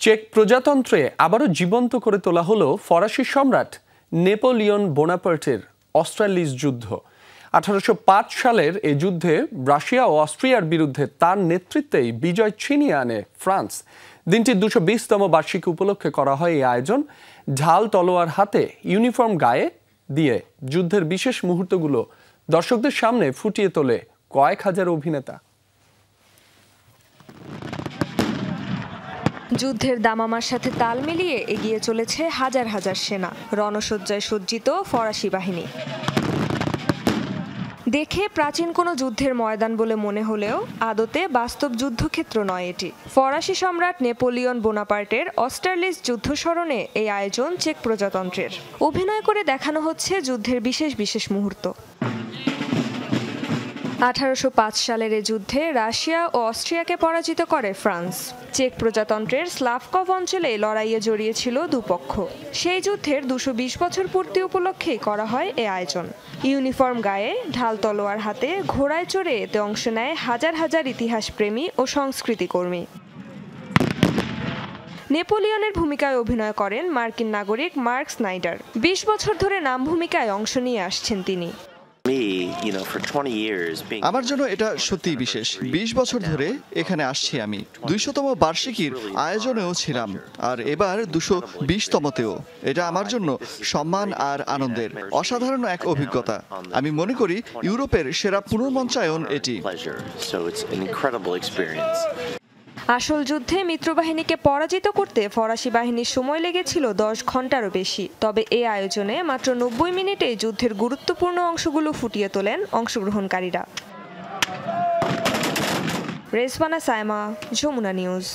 Check প্রজাতন্ত্রে আবারও জীবন্ত করে তোলা হলো ফরাসি সম্রাট নেপোলিয়ন বোনাপার্টের অস্ট্রালিস যুদ্ধ। 1805 সালের এই যুদ্ধে রাশিয়া ও অস্ট্রিয়ার বিরুদ্ধে তার নেতৃত্বেই বিজয় ছিনিয়ে আনে ফ্রান্স। দিনটির 220তম বার্ষিকী উপলক্ষে করা হয় এই আয়োজন। ঢাল তলোয়ার হাতে ইউনিফর্ম গায়ে দিয়ে যুদ্ধের বিশেষ মুহূর্তগুলো দর্শকদের সামনে ফুটিয়ে তোলে কয়েক হাজার অভিনেতা। যুদ্ধের দামামার সাথে তাল মিলিয়ে এগিয়ে চলেছে হাজার হাজার সেনা, রণসজ্জায় সজ্জিত ফরাসি বাহিনী। দেখে প্রাচীন কোনো যুদ্ধের ময়দান বলে মনে হলেও আদতে বাস্তব যুদ্ধক্ষেত্র নয় এটি। ফরাসি সম্রাট নেপোলিয়ন বোনাপার্টের অস্টারলিস যুদ্ধ স্মরণে এই আয়োজন চেক প্রজাতন্ত্রের। অভিনয় করে দেখানো হচ্ছে যুদ্ধের বিশেষ বিশেষ মুহূর্ত। 1805 সালের এই যুদ্ধে রাশিয়া ও অস্ট্রিয়াকে পরাজিত করে ফ্রান্স। চেক প্রজাতন্ত্রের স্লাভকভ অঞ্চলে লড়াইয়ে জড়িয়েছিল দুপক্ষ। সেই যুদ্ধের 220 বছর পূর্তি উপলক্ষেই করা হয় এ আয়োজন। ইউনিফর্ম গায়ে, ঢাল তলোয়ার হাতে, ঘোড়ায় চড়ে এতে অংশ নেয় হাজার হাজার ইতিহাসপ্রেমী ও সংস্কৃতিকর্মী। নেপোলিয়নের ভূমিকায় অভিনয় করেন মার্কিন নাগরিক মার্ক স্নাইডার। 20 বছর ধরে নাম ভূমিকায় অংশ নিয়ে আসছেন তিনি। আমার জন্য এটা সত্যিই বিশেষ। 20 বছর ধরে এখানে আসছি আমি। 200তম বার্ষিকীর আয়োজনেও ছিলাম, আর এবার 220তমতেও। এটা আমার জন্য সম্মান আর আনন্দের অসাধারণ এক অভিজ্ঞতা। আমি মনে করি ইউরোপের সেরা পুনর্মঞ্চায়ন এটি। আসল যুদ্ধে মিত্রবাহিনীকে পরাজিত করতে ফরাসি বাহিনীর সময় লেগেছিল 10 ঘন্টারও বেশি। তবে এই আয়োজনে মাত্র 90 মিনিটে যুদ্ধের গুরুত্বপূর্ণ অংশগুলো ফুটিয়ে তোলেন অংশগ্রহণকারীরা। রেজওয়ানা সাইমা, যমুনা নিউজ।